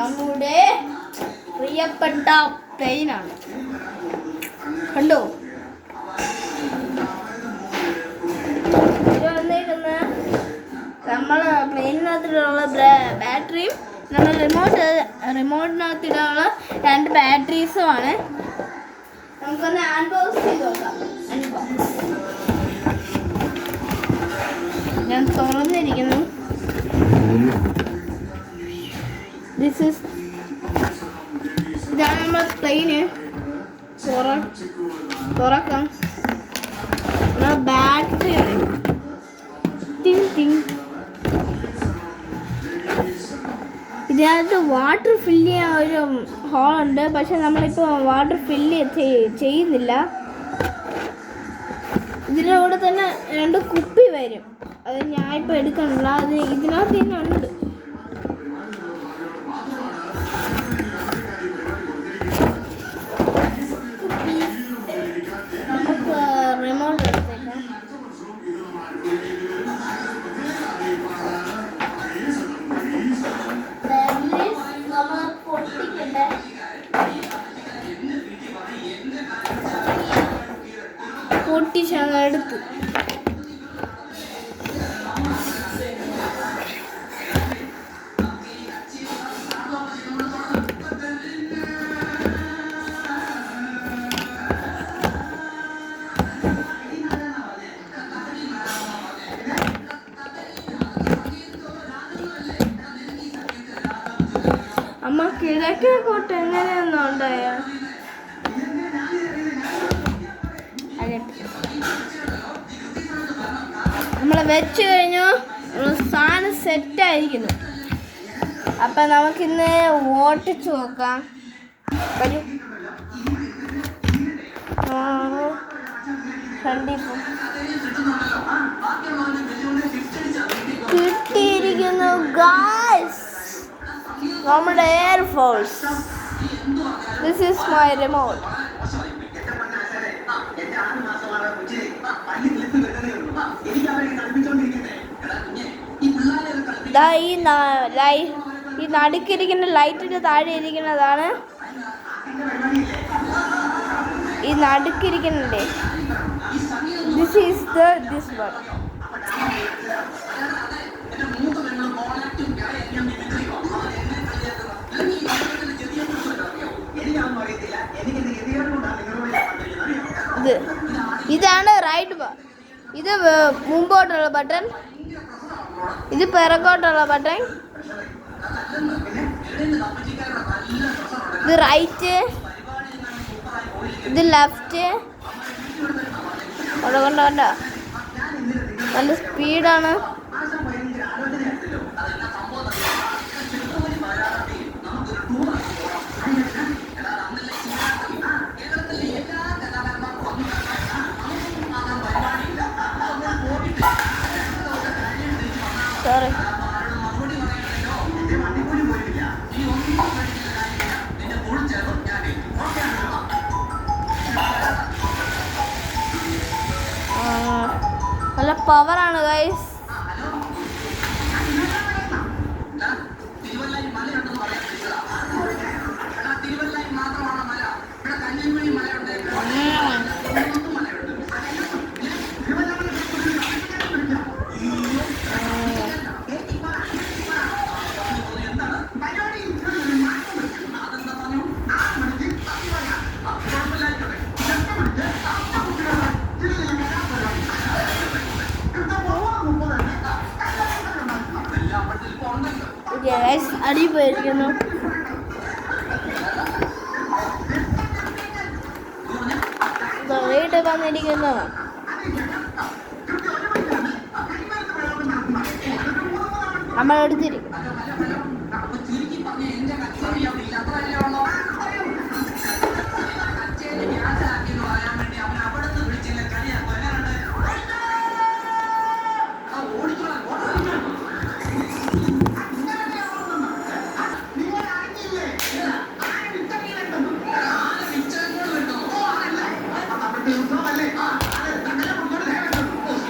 നമ്മുടെ പ്രിയപ്പെട്ട പ്ലെയിനാണ്. കണ്ടോ? ഇത് വന്നിരിക്കുന്ന നമ്മൾ പ്ലെയിനിനകത്തിലുള്ള ബാറ്ററിയും നമ്മൾ റിമോട്ടിനകത്തിടാനുള്ള 2 ബാറ്ററീസുമാണ്. നമുക്കൊന്ന് അൺബോക്സ് ചെയ്ത് നോക്കാം. ഞാൻ തുറന്നിരിക്കുന്നു. ഇതാണ് നമ്മൾ പ്ലെയിന്. തുറക്കാം. ബാറ്ററി ഇതിനകത്ത് വാട്ടർ ഫില്ല് ചെയ്യാൻ ഒരു ഹോളുണ്ട്. പക്ഷെ നമ്മളിപ്പോൾ വാട്ടർ ഫില്ല് ചെയ്യുന്നില്ല. ഇതിൻ്റെ കൂടെ തന്നെ 2 കുപ്പി വരും. അത് ഞാൻ ഇപ്പോൾ എടുക്കണില്ല. അത് ഇതിനകത്ത് തന്നെ ഉണ്ട്. നമുക്ക് റിമോട്ട് എടുത്തേക്കാം. പൊട്ടിച്ചങ്ങെടുത്ത് അമ്മ കിഴക്കേ കോട്ട എങ്ങനെയൊന്നും ഉണ്ടായ നമ്മൾ വെച്ച് കഴിഞ്ഞു. സാധനം സെറ്റായിരിക്കുന്നു. അപ്പം നമുക്കിന്ന് ഓട്ടിച്ച് നോക്കാം. വരൂ. കിട്ടിയിരിക്കുന്നു ഗായ്സ് നമ്മുടെ air force. This is my remote. ഈ നടുക്കിരിക്കുന്ന ലൈറ്റിന്റെ താഴെ ഇരിക്കുന്നതാണ് ഈ നടുക്കിരിക്കുന്നുണ്ട്. This one. ഇതാണ് റൈറ്റ്. ഇത് മുമ്പോട്ടുള്ള ബട്ടൺ. ഇത് പിറകോട്ടുള്ള ബട്ടൺ. ഇത് റൈറ്റ്. ഇത് ലെഫ്റ്റ്. കണ്ടോ നല്ല സ്പീഡാണ്. സോറി. നല്ല പവറാണ് ഗൈസ്. അടിപോയിരിക്കുന്നു. വീട്ടിൽ വന്നിരിക്കുന്നു. നമ്മൾ എടുത്തിരിക്കും.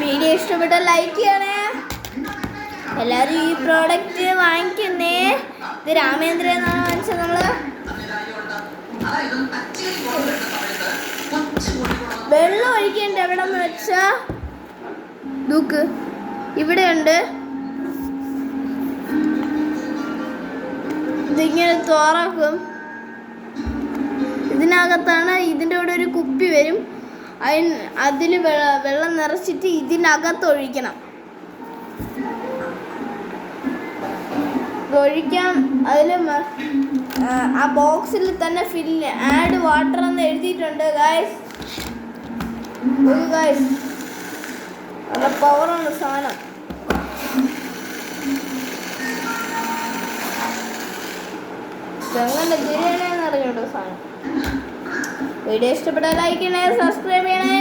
വീഡിയോ ഇഷ്ടപ്പെട്ട ലൈക്ക് ചെയ്യണേ. എല്ലാവരും ഈ പ്രോഡക്റ്റ് വാങ്ങിക്കുന്നേ. ഇത് രാമേന്ദ്രൻ എന്നാണ് വാങ്ങിച്ചത് നമ്മള്. വെള്ളം ഒഴിക്കേണ്ട എവിടെന്ന് വെച്ചാ ദൂക്ക് ഇവിടെയുണ്ട്. ഇതിങ്ങനെ തുറക്കും. ഇതിനകത്താണ്, ഇതിൻ്റെ കൂടെ ഒരു കുപ്പി വരും. അതിൽ വെള്ളം നിറച്ചിട്ട് ഇതിനകത്ത് ഒഴിക്കണം. ഒഴിക്കാം. അതിൽ ആ ബോക്സിൽ തന്നെ ആഡ് വാട്ടർ എന്ന് എഴുതിയിട്ടുണ്ട് ഗായ്സ്. ഗായ്സ് നല്ല പവറാണ് സാധനം. എങ്ങനെ തിരിയണേന്ന് അറിഞ്ഞോട്ടോ സാധനം. വീഡിയോ ഇഷ്ടപ്പെട്ടാൽ ലൈക്ക് ചെയ്യണേ, സബ്സ്ക്രൈബ് ചെയ്യണേ.